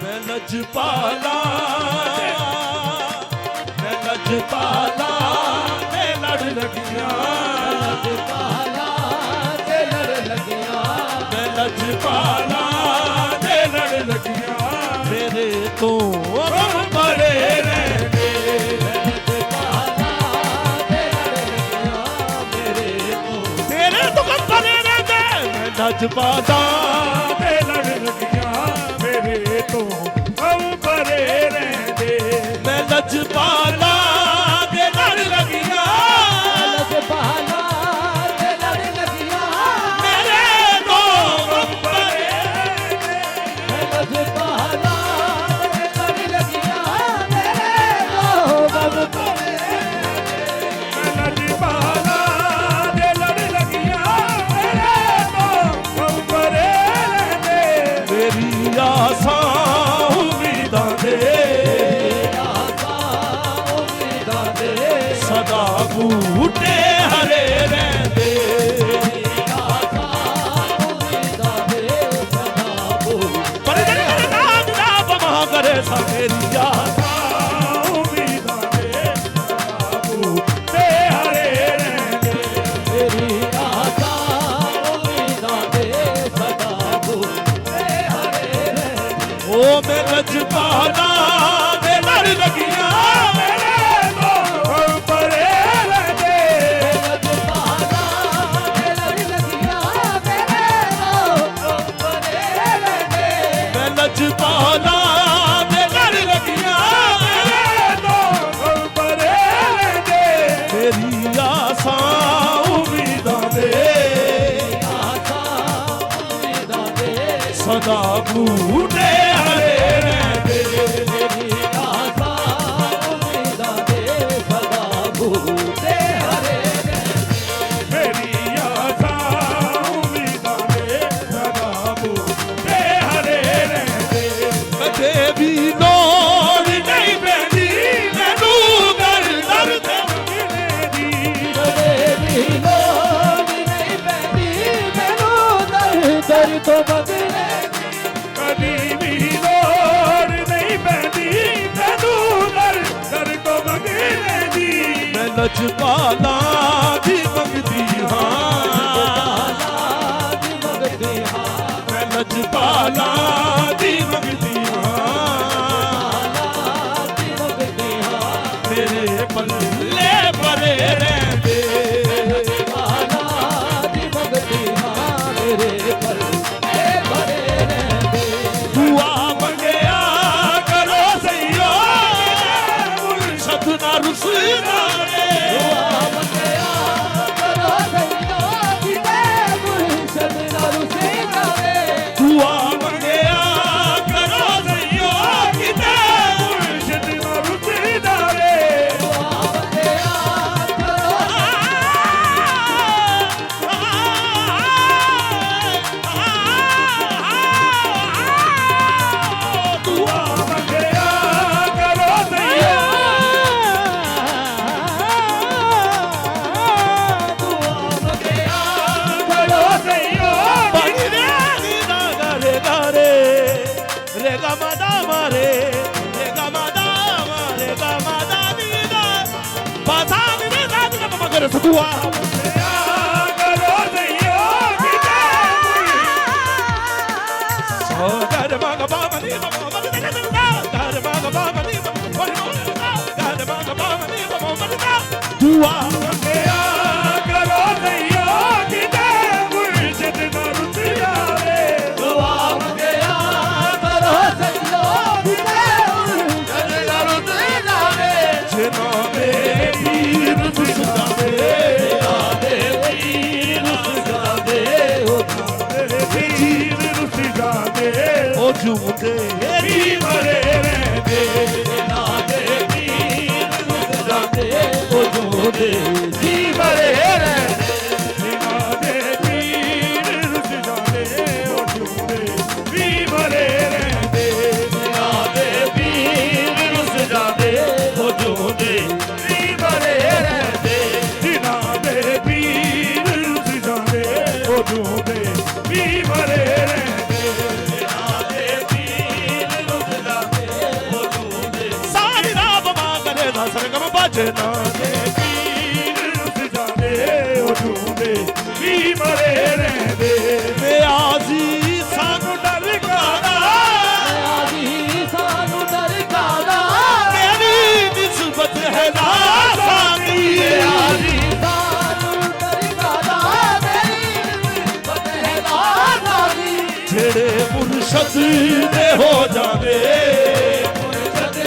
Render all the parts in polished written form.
मैं लजपाला ते लड़ लगिया मैं लजपाला ते लड़ लगिया मेरे तो बड़े रहने तेरे तो कम बड़े रहने मैं लजपाला ते लड़ लगिया मेरे तो कम बड़े रहने मैं लजपाला ते लड़ लगिया मेरे तो कम बड़े सदा बूटे हरे रहंदे पर नाम ना बमा करे मेरी आसा उम्मीदां दे सदा बूटे हरे रहंदे मेरी आसा उम्मीदां दे सदा बूटे हरे रहंदे ओ मैं लजपाला दे लड़ लगिया लजपाला ते लड़ लगिया मेरी आसा उम्मीदां दे सदा बूटे हरे रहंदे मेरी आसा उम्मीदां दे सदा बूटे हरे मेरी आसा उम्मीदां दे सदा बूटे हरे कदे भी लोड़ नहीं पैंदी मैनू दर दर ते मंगने दी कदे भी लोड़ नहीं पैंदी मैनू दर दर तो मंगने दी कदी भी लोड़ नहीं पैंदी मैनू दर दर तो मंगने दी मैं लजपाला दी मंगदी हां मैं लजपाला दी मंगदी मेरे पल्ले भरे रहंदे मेरे पल्ले भरे रहंदे दुआ मंगया करो सैयो मुर्शद ना रुसना दुआ मंगया करो सैयो किते मुर्शद ना रुसना दुआ मंगया करो सैयो किते मुर्शद ना रुसना दुआ करो सैयो किते सो कर मग बामनी मोहम्मद कर मग बामनी कर मग बामनी मोहम्मद दुआ मंगया करो सैयो किते मुर्शिद ना रुस जावे दुआ मंगया करो सैयो किते मुर्शिद ना रुस जावे जनाबे पीर रुस जावे ओ झूमते भी मरे रहंदे ना दे पीर रुस जाते ओ झूमते भी मरे रहंदे ना दे पीर रुस जाते ओ झूमते भी मरे रहंदे ना दे पीर रुस जाते ओ झूमते भी मरे रहंदे ना दे पीर रुस जाते ओ झूमते भी मरे रहंदे ना दे पीर रुस ਸਜਣਾ ਦੇ ਪੀਰ ਰੁੱਸ ਜਾਂਦੇ ਉਹ ਝੂਮਦੇ ਵੀ ਮਰੇ ਰਹਿੰਦੇ ਨਿਆਜ਼ੀ ਸਾਨੂੰ ਡਰ ਕਾਦਾ ਨਿਆਜ਼ੀ ਸਾਨੂੰ ਡਰ ਕਾਦਾ ਮੇਰੀ ਨਿਸਬਤ ਹੈ ਨਾਸਾਨੀ ਨਿਆਜ਼ੀ ਸਾਨੂੰ ਡਰ ਕਾਦਾ ਮੇਰੀ ਨਿਸਬਤ ਹੈ ਨਾਸਾਨੀ ਜਿਹੜੇ ਮੁਰਸ਼ਦ ਦੇ ਹੋ ਜਾਂਦੇ ਮੁਰਸ਼ਦ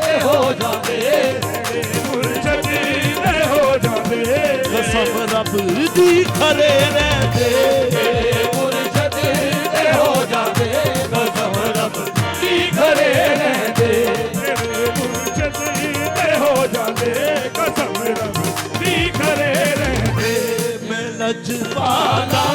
ਦੇ ਹੋ ਜਾਂਦੇ ਮੁਰਸ਼ਦ ਦੇ ਹੋ ਜਾਂਦੇ ਕਸਮ ਰੱਬ ਦੀ ਖਰੇ ਰਹਿੰਦੇ ਮੁਰਸ਼ਦ ਦੇ ਹੋ ਜਾਂਦੇ ਕਸਮ ਰੱਬ ਕੀ ਖਰੇ ਰਹਿੰਦੇ ਮੁਰਸ਼ਦ ਦੇ ਹੋ ਜਾਂਦੇ ਕਸਮ ਰੱਬ ਦੀ ਖਰੇ ਰਹਿੰਦੇ ਮੈਂ ਲਜਵਾਲਾ